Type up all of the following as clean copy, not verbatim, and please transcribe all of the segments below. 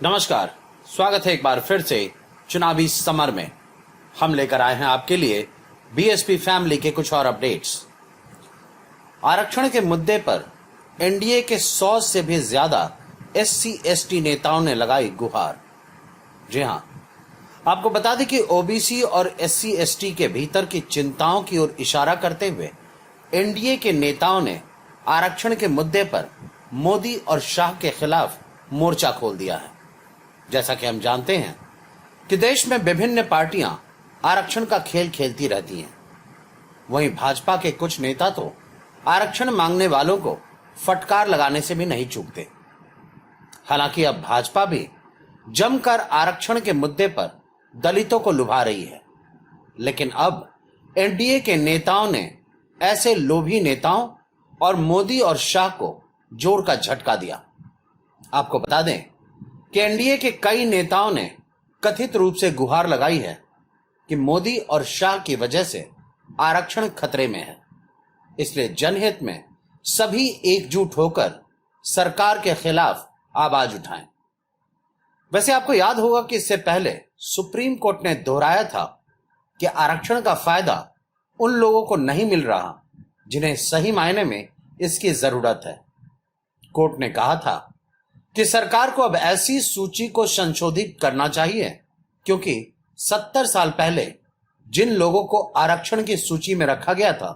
नमस्कार, स्वागत है एक बार फिर से चुनावी समर में। हम लेकर आए हैं आपके लिए बीएसपी फैमिली के कुछ और अपडेट्स। आरक्षण के मुद्दे पर एनडीए के 100 से भी ज्यादा एससी/एसटी नेताओं ने लगाई गुहार। जी हां, आपको बता दें कि ओबीसी और एससी/एसटी के भीतर की चिंताओं की ओर इशारा करते हुए एनडीए के नेताओं ने आरक्षण के मुद्दे पर मोदी और शाह के खिलाफ मोर्चा खोल दिया है। जैसा कि हम जानते हैं कि देश में विभिन्न पार्टियां आरक्षण का खेल खेलती रहती हैं। वहीं भाजपा के कुछ नेता तो आरक्षण मांगने वालों को फटकार लगाने से भी नहीं चूकते। हालांकि अब भाजपा भी जमकर आरक्षण के मुद्दे पर दलितों को लुभा रही है, लेकिन अब एनडीए के नेताओं ने ऐसे लोभी नेताओं और मोदी और शाह को जोर का झटका दिया। आपको बता दें कि एनडीए के कई नेताओं ने कथित रूप से गुहार लगाई है कि मोदी और शाह की वजह से आरक्षण खतरे में है, इसलिए जनहित में सभी एकजुट होकर सरकार के खिलाफ आवाज उठाएं। वैसे आपको याद होगा कि इससे पहले सुप्रीम कोर्ट ने दोहराया था कि आरक्षण का फायदा उन लोगों को नहीं मिल रहा जिन्हें सही मायने में इसकी जरूरत है। कोर्ट ने कहा था कि सरकार को अब ऐसी सूची को संशोधित करना चाहिए क्योंकि 70 साल पहले जिन लोगों को आरक्षण की सूची में रखा गया था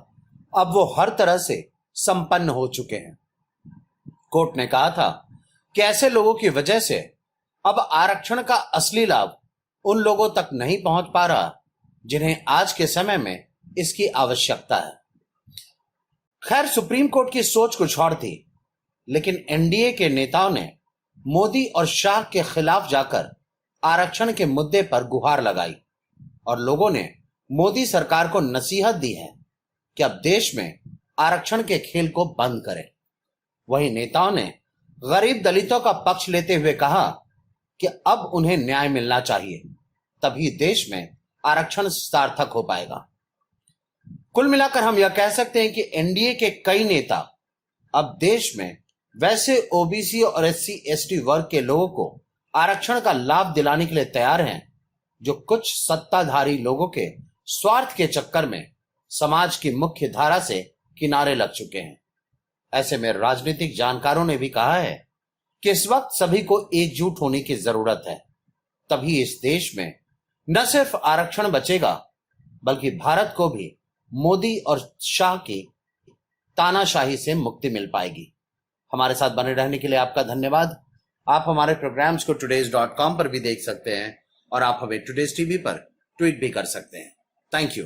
अब वो हर तरह से संपन्न हो चुके हैं। कोर्ट ने कहा था कि ऐसे लोगों की वजह से अब आरक्षण का असली लाभ उन लोगों तक नहीं पहुंच पा रहा जिन्हें आज के समय में इसकी आवश्यकता है। खैर, सुप्रीम कोर्ट की सोच कुछ और थी, लेकिन एनडीए के नेताओं ने मोदी और शाह के खिलाफ जाकर आरक्षण के मुद्दे पर गुहार लगाई और लोगों ने मोदी सरकार को नसीहत दी है कि अब देश में आरक्षण के खेल को बंद करें। वहीं नेताओं ने गरीब दलितों का पक्ष लेते हुए कहा कि अब उन्हें न्याय मिलना चाहिए, तभी देश में आरक्षण सार्थक हो पाएगा। कुल मिलाकर हम यह कह सकते हैं कि एनडीए के कई नेता अब देश में वैसे ओबीसी और एससी/एसटी वर्ग के लोगों को आरक्षण का लाभ दिलाने के लिए तैयार हैं जो कुछ सत्ताधारी लोगों के स्वार्थ के चक्कर में समाज की मुख्य धारा से किनारे लग चुके हैं। ऐसे में राजनीतिक जानकारों ने भी कहा है कि इस वक्त सभी को एकजुट होने की जरूरत है, तभी इस देश में न सिर्फ आरक्षण बचेगा बल्कि भारत को भी मोदी और शाह की तानाशाही से मुक्ति मिल पाएगी। हमारे साथ बने रहने के लिए आपका धन्यवाद। आप हमारे प्रोग्राम्स को today's.com पर भी देख सकते हैं और आप हमें टुडेज टीवी पर ट्वीट भी कर सकते हैं। Thank you.